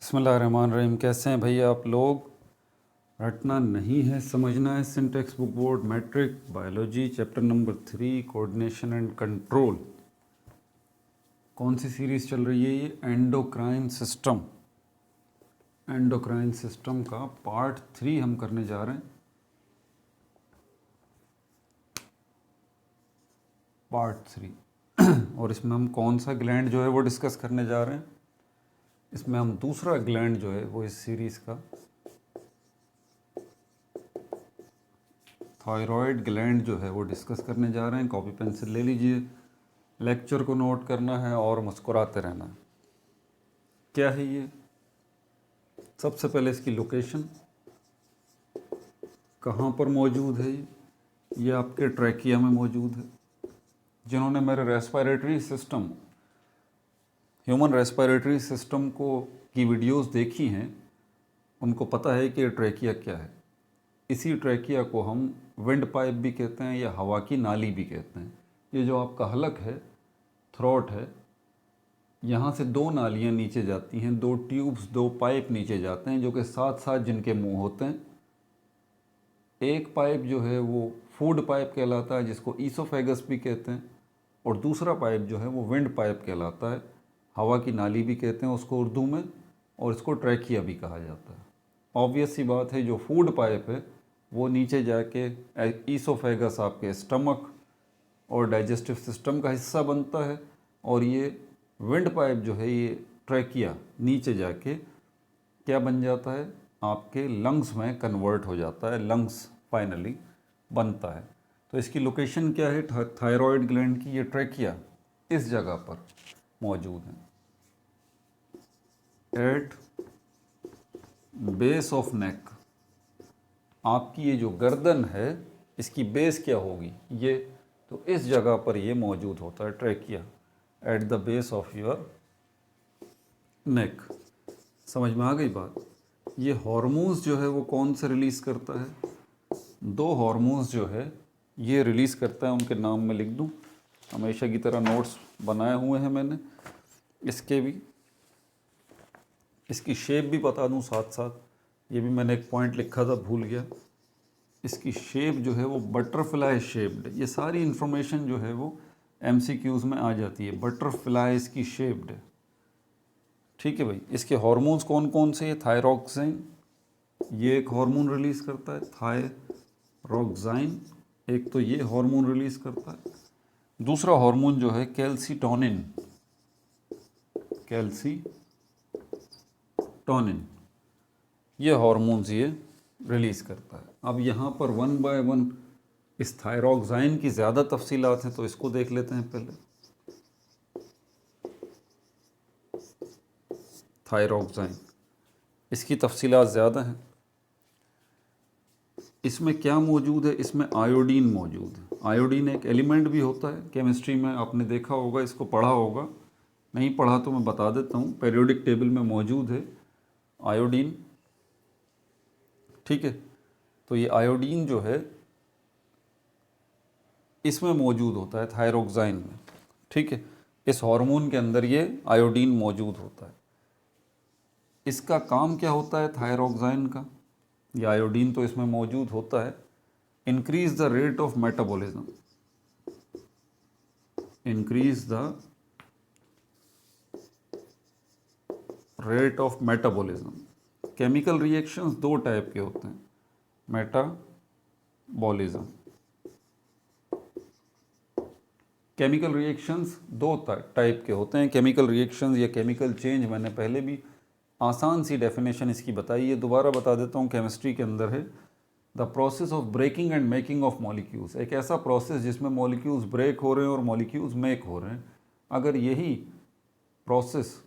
बिस्मिल्लाहिर्रहमानिर्रहीम। कैसे हैं भैया आप लोग? रटना नहीं है, समझना है। Syntax book board matric biology chapter number 3 coordination and control. कौन सी सीरीज़ चल रही है ये? Endocrine system. एंडोक्राइन सिस्टम का पार्ट 3 हम करने जा रहे हैं। पार्ट 3 और इसमें हम कौन सा ग्लैंड जो है वो डिस्कस करने जा रहे हैं। इसमें हम दूसरा ग्लैंड जो है वो इस सीरीज़ का थायराइड ग्लैंड जो है वो डिस्कस करने जा रहे हैं। कॉपी पेंसिल ले लीजिए, लेक्चर को नोट करना है और मुस्कुराते रहना है। क्या है ये? सबसे पहले इसकी लोकेशन कहाँ पर मौजूद है। ये आपके ट्रैकिया में मौजूद है। जिन्होंने मेरे respiratory system, human respiratory system की वीडियोस देखी हैं उनको पता है कि ट्रैकिया क्या है। इसी ट्रैकिया को हम विंड पाइप भी कहते हैं या हवा की नाली भी कहते हैं। ये जो आपका हलक है, थ्रोट है, यहाँ से दो नालियाँ नीचे जाती हैं, दो ट्यूब्स, दो पाइप नीचे जाते हैं जो कि साथ साथ जिनके मुंह होते हैं। एक पाइप जो है वो फूड पाइप कहलाता है जिसको ईसोफेगस भी कहते हैं, और दूसरा पाइप जो है वो विंड पाइप कहलाता है, हवा की नाली भी कहते हैं उसको उर्दू में, और इसको ट्रैकिया भी कहा जाता है। ऑब्वियस सी बात है, जो फूड पाइप है वो नीचे जाके ईसोफेगस आपके स्टमक और डाइजेस्टिव सिस्टम का हिस्सा बनता है, और ये विंड पाइप जो है ये ट्रैकिया नीचे जाके क्या बन जाता है, आपके लंग्स में कन्वर्ट हो जाता है, लंग्स फाइनली बनता है। तो इसकी लोकेशन क्या है थायराइड ग्लैंड की? ये ट्रैकिया इस जगह पर मौजूद है, एट बेस ऑफ नेक। आपकी ये जो गर्दन है इसकी बेस क्या होगी? ये तो इस जगह पर ये मौजूद होता है trachea, at the base of your neck. समझ में आ गई बात? ये हार्मोन्स जो है वो कौन से रिलीज़ करता है? दो हार्मोन्स जो है ये रिलीज़ करता है, उनके नाम मैं लिख दूं। हमेशा की तरह नोट्स बनाए हुए हैं मैंने, इसके भी, इसकी शेप भी बता दूं साथ साथ। ये भी मैंने एक पॉइंट लिखा था, भूल गया। इसकी शेप जो है वो बटरफ्लाई शेप्ड है। ये सारी इन्फॉर्मेशन जो है वो MCQs में आ जाती है। बटरफ्लाई इसकी शेप्ड है, ठीक है भाई। इसके हार्मोन्स कौन कौन से? थायरोक्सिन, ये एक हार्मोन रिलीज़ करता है, थायरोक्साइन, एक तो ये हार्मोन रिलीज़ करता है। दूसरा हार्मोन जो है कैल्सीटोनिन, कैल्सीटोनिन, ये हार्मोन्स ये रिलीज़ करता है। अब यहाँ पर वन बाय वन इस थायरोक्साइन की ज़्यादा तफसीलात हैं, तो इसको देख लेते हैं पहले। थायरोक्साइन, इसकी तफसीलात ज़्यादा हैं। इसमें क्या मौजूद है? इसमें आयोडीन मौजूद है। आयोडीन एक एलिमेंट भी होता है, केमिस्ट्री में आपने देखा होगा, इसको पढ़ा होगा। नहीं पढ़ा तो मैं बता देता हूँ, पीरियोडिक टेबल में मौजूद है आयोडीन, ठीक है। तो ये आयोडीन जो है इसमें मौजूद होता है थायरोक्साइन में, ठीक है। इस हार्मोन के अंदर ये आयोडीन मौजूद होता है। इसका काम क्या होता है थायरोक्साइन का? ये आयोडीन तो इसमें मौजूद होता है, increase the rate of metabolism, increase the rate of metabolism. Chemical reactions दो टाइप के होते हैं, मेटाबॉलिज्म। केमिकल रिएक्शंस दो टाइप के होते हैं। केमिकल रिएक्शंस या केमिकल चेंज, मैंने पहले भी आसान सी डेफिनेशन इसकी बताई है, दोबारा बता देता हूँ। केमिस्ट्री के अंदर है the process of breaking and making of molecules. एक ऐसा प्रोसेस जिसमें मॉलिक्यूल्स ब्रेक हो रहे हैं और मॉलिक्यूल्स मेक हो रहे हैं। अगर यही प्रोसेस,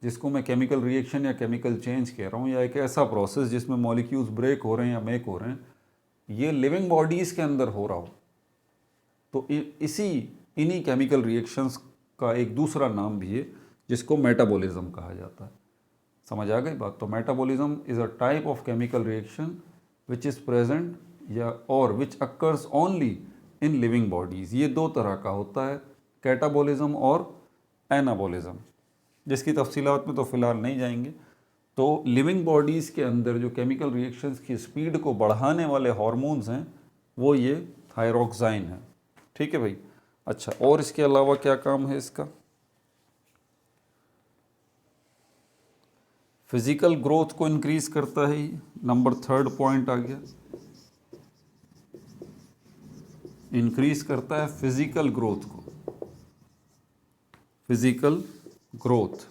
जिसको मैं केमिकल रिएक्शन या केमिकल चेंज कह रहा हूँ, या एक ऐसा प्रोसेस जिसमें मॉलिक्यूल्स ब्रेक हो रहे हैं या मेक हो रहे हैं, ये लिविंग बॉडीज़ के अंदर हो रहा हो, तो इन्हीं केमिकल रिएक्शंस का एक दूसरा नाम भी है जिसको मेटाबॉलिज्म कहा जाता है। समझ आ गई बात? तो metabolism is a type of chemical reaction which is present या और which occurs only in living bodies. ये दो तरह का होता है, कैटाबॉलिज्म और एनाबॉलिज्म। जिसकी तफसीलात में तो फ़िलहाल नहीं जाएंगे। तो लिविंग बॉडीज़ के अंदर जो केमिकल रिएक्शंस की स्पीड को बढ़ाने वाले हार्मोन्स हैं वो ये थायरोक्साइन है। ठीक है भाई। अच्छा, और इसके अलावा क्या काम है इसका? फिजिकल ग्रोथ को इंक्रीज करता है। नंबर 3 पॉइंट आ गया, इंक्रीज करता है फिजिकल ग्रोथ को। फिजिकल ग्रोथ,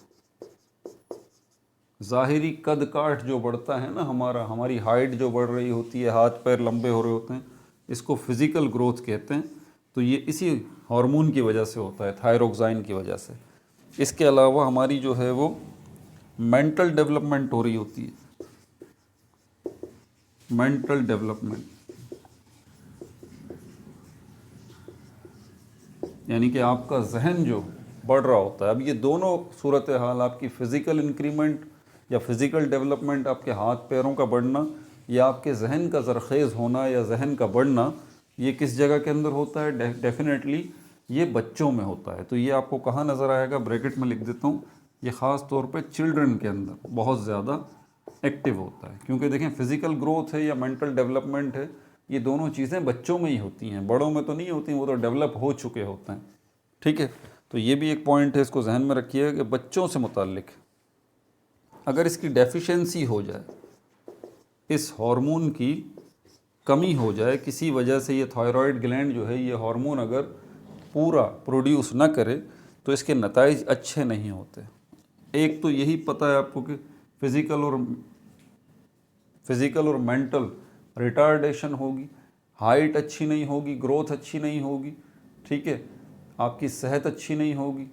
ज़ाहिरी कद काठ जो बढ़ता है ना हमारा, हमारी हाइट जो बढ़ रही होती है, हाथ पैर लंबे हो रहे होते हैं, इसको फिजिकल ग्रोथ कहते हैं। तो ये इसी हार्मोन की वजह से होता है, थायरोक्साइन की वजह से। इसके अलावा हमारी जो है वो मेंटल डेवलपमेंट हो रही होती है। मेंटल डेवलपमेंट यानी कि आपका जहन जो बढ़ रहा होता है। अब ये दोनों सूरत हाल, आपकी फ़िज़िकल इंक्रीमेंट या फिज़िकल डेवलपमेंट, आपके हाथ पैरों का बढ़ना, या आपके जहन का ज़रखेज़ होना या जहन का बढ़ना, ये किस जगह के अंदर होता है? डेफिनेटली ये बच्चों में होता है। तो ये आपको कहाँ नज़र आएगा? ब्रैकेट में लिख देता हूँ, ये ख़ास तौर पे चिल्ड्रन के अंदर बहुत ज़्यादा एक्टिव होता है। क्योंकि देखें, फ़िज़िकल ग्रोथ है या मेंटल डेवलपमेंट है, ये दोनों चीज़ें बच्चों में ही होती हैं, बड़ों में तो नहीं होती, वो तो डेवलप हो चुके होते हैं। ठीक है, तो ये भी एक पॉइंट है, इसको जहन में रखिए कि बच्चों से मुताल्लिक अगर इसकी डेफिशिएंसी हो जाए, इस हार्मोन की कमी हो जाए किसी वजह से, ये थायराइड ग्लैंड जो है ये हार्मोन अगर पूरा प्रोड्यूस ना करे, तो इसके नताइज अच्छे नहीं होते। एक तो यही पता है आपको कि फिज़िकल और मेंटल रिटार्डेशन होगी, हाइट अच्छी नहीं होगी, ग्रोथ अच्छी नहीं होगी। ठीक है, आपकी सेहत अच्छी नहीं होगी,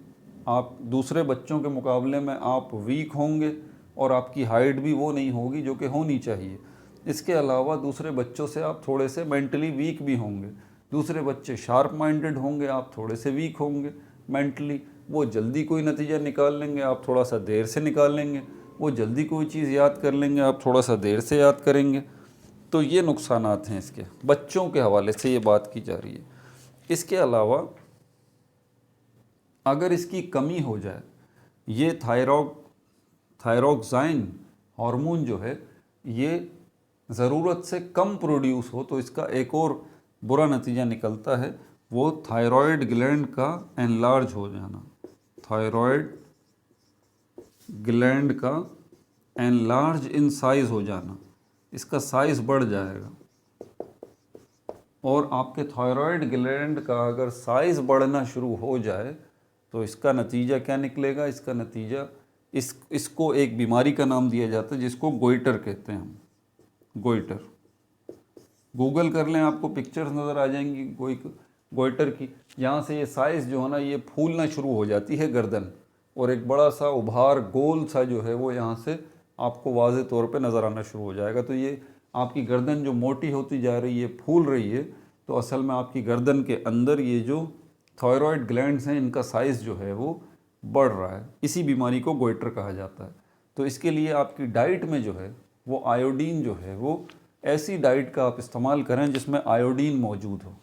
आप दूसरे बच्चों के मुकाबले में आप वीक होंगे, और आपकी हाइट भी वो नहीं होगी जो कि होनी चाहिए। इसके अलावा दूसरे बच्चों से आप थोड़े से मेंटली वीक भी होंगे। दूसरे बच्चे शार्प माइंडेड होंगे, आप थोड़े से वीक होंगे मेंटली। वो जल्दी कोई नतीजा निकाल लेंगे, आप थोड़ा सा देर से निकाल लेंगे। वो जल्दी कोई चीज़ याद कर लेंगे, आप थोड़ा सा देर से याद करेंगे। तो ये नुकसानात हैं इसके, बच्चों के हवाले से ये बात की जा रही है। इसके अलावा अगर इसकी कमी हो जाए, ये थायरोक्साइन हार्मोन जो है ये ज़रूरत से कम प्रोड्यूस हो, तो इसका एक और बुरा नतीजा निकलता है, वो थायराइड ग्लैंड का एनलार्ज हो जाना। थायराइड ग्लैंड का एनलार्ज इन साइज़ हो जाना, इसका साइज़ बढ़ जाएगा। और आपके थायराइड ग्लैंड का अगर साइज़ बढ़ना शुरू हो जाए तो इसका नतीजा क्या निकलेगा? इसका नतीजा इसको एक बीमारी का नाम दिया जाता है जिसको गोइटर कहते हैं हम। गोइटर, गूगल कर लें, आपको पिक्चर्स नज़र आ जाएंगी गोइटर की। यहाँ से ये साइज़ जो है ना, ये फूलना शुरू हो जाती है गर्दन, और एक बड़ा सा उभार गोल सा जो है वो यहाँ से आपको वाज़े तौर पे नज़र आना शुरू हो जाएगा। तो ये आपकी गर्दन जो मोटी होती जा रही है, फूल रही है, तो असल में आपकी गर्दन के अंदर ये जो थायराइड ग्लैंड्स हैं इनका साइज़ जो है वो बढ़ रहा है। इसी बीमारी को गोइटर कहा जाता है। तो इसके लिए आपकी डाइट में जो है वो आयोडीन जो है वो ऐसी डाइट का आप इस्तेमाल करें जिसमें आयोडीन मौजूद हो,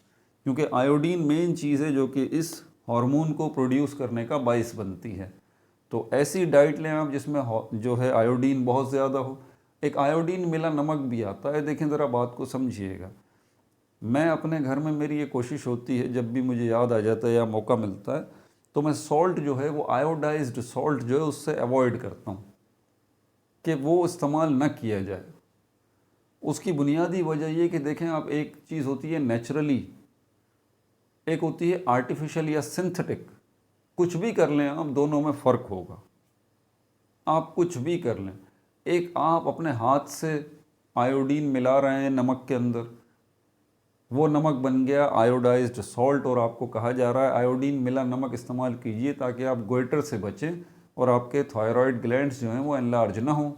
क्योंकि आयोडीन मेन चीज़ है जो कि इस हार्मोन को प्रोड्यूस करने का बाइस बनती है। तो ऐसी डाइट लें आप जिसमें जो है आयोडीन बहुत ज़्यादा हो। एक आयोडीन मिला नमक भी आता है, देखें ज़रा बात को समझिएगा। मैं अपने घर में, मेरी ये कोशिश होती है जब भी मुझे याद आ जाता है या मौका मिलता है, तो मैं सॉल्ट जो है वो आयोडाइज्ड सॉल्ट जो है उससे अवॉइड करता हूँ कि वो इस्तेमाल न किया जाए। उसकी बुनियादी वजह ये कि देखें आप, एक चीज़ होती है नेचुरली, एक होती है आर्टिफिशियल या सिंथेटिक। कुछ भी कर लें आप, दोनों में फ़र्क होगा। आप कुछ भी कर लें, एक आप अपने हाथ से आयोडीन मिला रहे हैं नमक के अंदर, वो नमक बन गया आयोडाइज्ड सॉल्ट, और आपको कहा जा रहा है आयोडीन मिला नमक इस्तेमाल कीजिए ताकि आप गोइटर से बचें और आपके थायराइड ग्लैंड्स जो हैं वो एनलार्ज ना हों।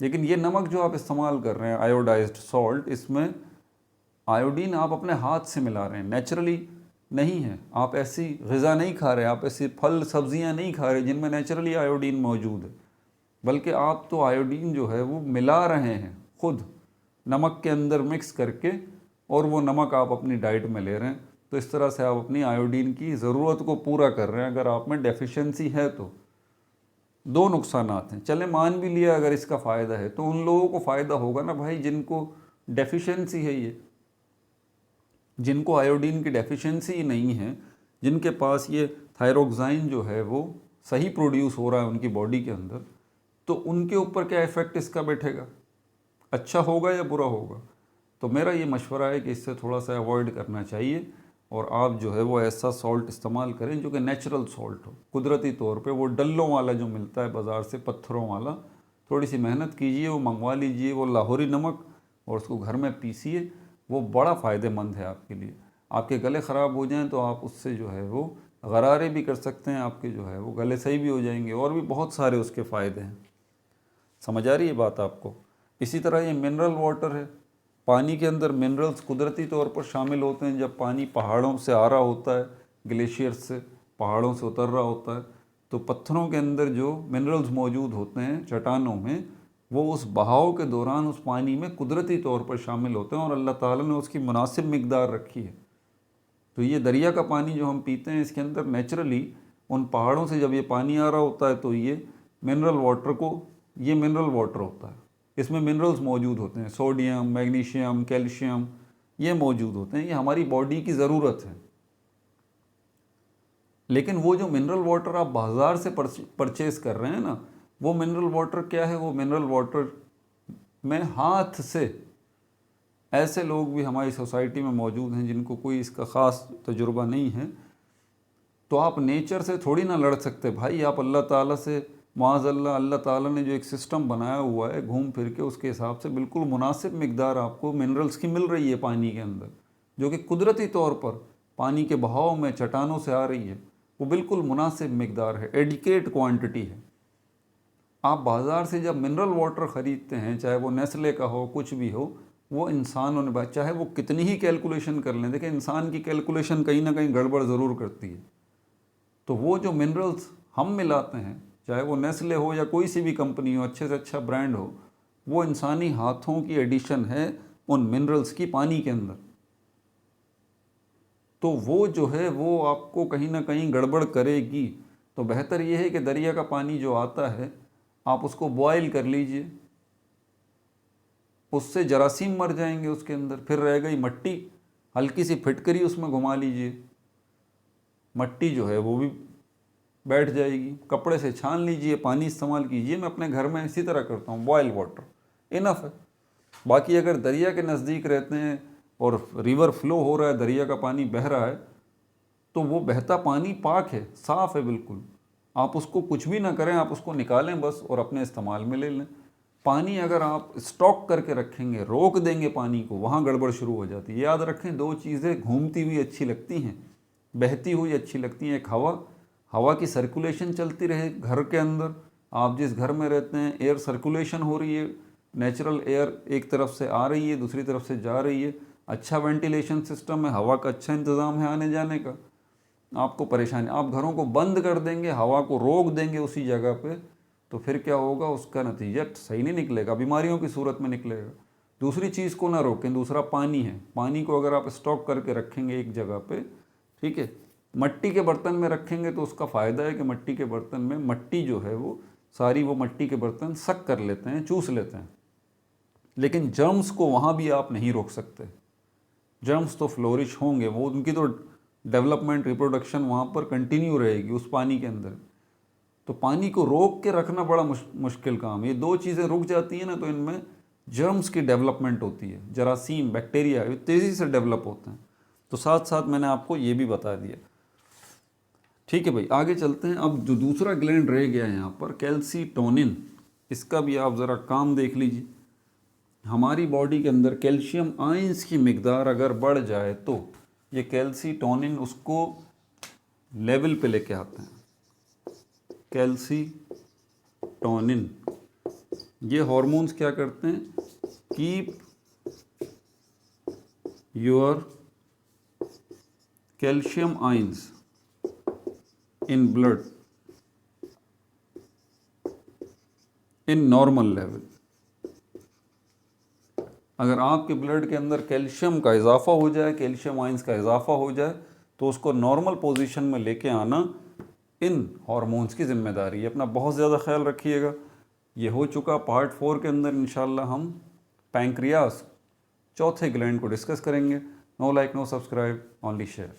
लेकिन ये नमक जो आप इस्तेमाल कर रहे हैं आयोडाइज्ड सॉल्ट, इसमें आयोडीन आप अपने हाथ से मिला रहे हैं, नेचुरली नहीं है। आप ऐसी ग़िज़ा नहीं खा रहे, आप ऐसी फल सब्जियां नहीं खा रहे जिनमें नेचुरली आयोडीन मौजूद है, बल्कि आप तो आयोडीन जो है वो मिला रहे हैं खुद नमक के अंदर मिक्स करके, और वो नमक आप अपनी डाइट में ले रहे हैं। तो इस तरह से आप अपनी आयोडीन की ज़रूरत को पूरा कर रहे हैं अगर आप में डेफिशिएंसी है तो। दो नुकसानात हैं। चले मान भी लिया अगर इसका फ़ायदा है, तो उन लोगों को फ़ायदा होगा ना भाई जिनको डेफिशिएंसी है, ये जिनको आयोडीन की डेफिशिएंसी ही नहीं है, जिनके पास ये थायरोक्साइन जो है वो सही प्रोड्यूस हो रहा है उनकी बॉडी के अंदर, तो उनके ऊपर क्या इफ़ेक्ट इसका बैठेगा, अच्छा होगा या बुरा होगा। तो मेरा ये मशवरा है कि इससे थोड़ा सा अवॉइड करना चाहिए और आप जो है वो ऐसा सॉल्ट इस्तेमाल करें जो कि नेचुरल सॉल्ट हो, कुदरती तौर पे। वो डल्लों वाला जो मिलता है बाज़ार से, पत्थरों वाला, थोड़ी सी मेहनत कीजिए, वो मंगवा लीजिए, वो लाहौरी नमक, और उसको घर में पीसिए। वो बड़ा फ़ायदेमंद है आपके लिए। आपके गले ख़राब हो जाएं तो आप उससे जो है वो गरारे भी कर सकते हैं, आपके जो है वो गले सही भी हो जाएंगे, और भी बहुत सारे उसके फ़ायदे हैं। समझ आ रही है बात आपको। इसी तरह ये मिनरल वाटर है, पानी के अंदर मिनरल्स कुदरती तौर पर शामिल होते हैं। जब पानी पहाड़ों से आ रहा होता है, ग्लेशियर से, पहाड़ों से उतर रहा होता है, तो पत्थरों के अंदर जो मिनरल्स मौजूद होते हैं चट्टानों में, वो उस बहाव के दौरान उस पानी में कुदरती तौर पर शामिल होते हैं और अल्लाह ताला ने उसकी मुनासिब मिकदार रखी है। तो ये दरिया का पानी जो हम पीते हैं, इसके अंदर नेचुरली उन पहाड़ों से जब ये पानी आ रहा होता है तो ये मिनरल वाटर होता है। इसमें मिनरल्स मौजूद होते हैं, सोडियम, मैग्नीशियम, कैल्शियम, ये मौजूद होते हैं। ये हमारी बॉडी की ज़रूरत है। लेकिन वो जो मिनरल वाटर आप बाज़ार से परचेज़ कर रहे हैं ना, वो मिनरल वाटर क्या है, वो मिनरल वाटर में हाथ से, ऐसे लोग भी हमारी सोसाइटी में मौजूद हैं जिनको कोई इसका ख़ास तजुर्बा नहीं है। तो आप नेचर से थोड़ी ना लड़ सकते भाई, आप अल्लाह ताला से, माज़अल्लाह, अल्लाह ताला ने जो एक सिस्टम बनाया हुआ है घूम फिर के, उसके हिसाब से बिल्कुल मुनासिब मिकदार आपको मिनरल्स की मिल रही है पानी के अंदर, जो कि कुदरती तौर पर पानी के बहाव में चट्टानों से आ रही है। वो बिल्कुल मुनासिब मिकदार है, एडिकेट क्वांटिटी है। आप बाज़ार से जब मिनरल वाटर ख़रीदते हैं, चाहे वो नेस्ले का हो, कुछ भी हो, वो इंसानों ने, चाहे वो कितनी ही कैलकुलेशन कर लें, देखिए इंसान की कैलकुलेशन कहीं ना कहीं गड़बड़ ज़रूर करती है। तो वो जो मिनरल्स हम मिलाते हैं, चाहे वो नेस्ले हो या कोई सी भी कंपनी हो, अच्छे से अच्छा ब्रांड हो, वो इंसानी हाथों की एडिशन है उन मिनरल्स की पानी के अंदर। तो वो जो है वो आपको कहीं ना कहीं गड़बड़ करेगी। तो बेहतर ये है कि दरिया का पानी जो आता है आप उसको बॉयल कर लीजिए, उससे जरासीम मर जाएंगे उसके अंदर। फिर रह गई मट्टी, हल्की सी फिटकरी उसमें घुमा लीजिए, मट्टी जो है वो भी बैठ जाएगी। कपड़े से छान लीजिए, पानी इस्तेमाल कीजिए। मैं अपने घर में इसी तरह करता हूँ, बॉयल वाटर इनफ है। बाकी अगर दरिया के नज़दीक रहते हैं और रिवर फ्लो हो रहा है, दरिया का पानी बह रहा है, तो वो बहता पानी पाक है, साफ़ है बिल्कुल। आप उसको कुछ भी ना करें, आप उसको निकालें बस और अपने इस्तेमाल में ले लें। पानी अगर आप स्टॉक करके रखेंगे, रोक देंगे पानी को, वहाँ गड़बड़ शुरू हो जाती है। याद रखें, दो चीज़ें घूमती हुई अच्छी लगती हैं, बहती हुई अच्छी लगती हैं। एक हवा की सर्कुलेशन चलती रहे घर के अंदर। आप जिस घर में रहते हैं, एयर सर्कुलेशन हो रही है, नेचुरल एयर एक तरफ से आ रही है, दूसरी तरफ से जा रही है, अच्छा वेंटिलेशन सिस्टम है, हवा का अच्छा इंतज़ाम है आने जाने का। आपको परेशानी, आप घरों को बंद कर देंगे, हवा को रोक देंगे उसी जगह पे, तो फिर क्या होगा, उसका नतीजा सही नहीं निकलेगा, बीमारियों की सूरत में निकलेगा। दूसरी चीज़ को ना रोकें, दूसरा पानी है। पानी को अगर आप स्टॉक करके रखेंगे एक जगह पे, ठीक है, मट्टी के बर्तन में रखेंगे तो उसका फ़ायदा है कि मट्टी के बर्तन में मट्टी जो है वो सारी, वो मट्टी के बर्तन सक कर लेते हैं, चूस लेते हैं। लेकिन जर्म्स को वहाँ भी आप नहीं रोक सकते। जर्म्स तो फ्लोरिश होंगे, वो उनकी तो डेवलपमेंट, रिप्रोडक्शन वहाँ पर कंटिन्यू रहेगी उस पानी के अंदर। तो पानी को रोक के रखना बड़ा मुश्किल काम है। ये दो चीज़ें रुक जाती हैं ना, तो इनमें जर्म्स की डेवलपमेंट होती है, जरासीम, बैक्टीरिया तेज़ी से डेवलप होते हैं। तो साथ साथ मैंने आपको ये भी बता दिया। ठीक है भाई, आगे चलते हैं। अब जो दूसरा ग्लैंड रह गया है यहाँ पर, कैल्सीटोनिन, इसका भी आप ज़रा काम देख लीजिए। हमारी बॉडी के अंदर कैल्शियम आयंस की मिकदार अगर बढ़ जाए तो ये कैल्सीटोनिन उसको लेवल पे लेके आते हैं। कैल्सीटोनिन, ये हार्मोन्स क्या करते हैं, keep your calcium ions in blood in normal level. अगर आपके ब्लड के अंदर कैल्शियम का इजाफा हो जाए, कैल्शियम आयंस का इजाफा हो जाए, तो उसको नॉर्मल पोजीशन में लेके आना इन हार्मोन्स की जिम्मेदारी है। अपना बहुत ज़्यादा ख्याल रखिएगा। ये हो चुका पार्ट 4 के अंदर इंशाल्लाह हम पैंक्रियास चौथे ग्लैंड को डिस्कस करेंगे। No like no subscribe, only share.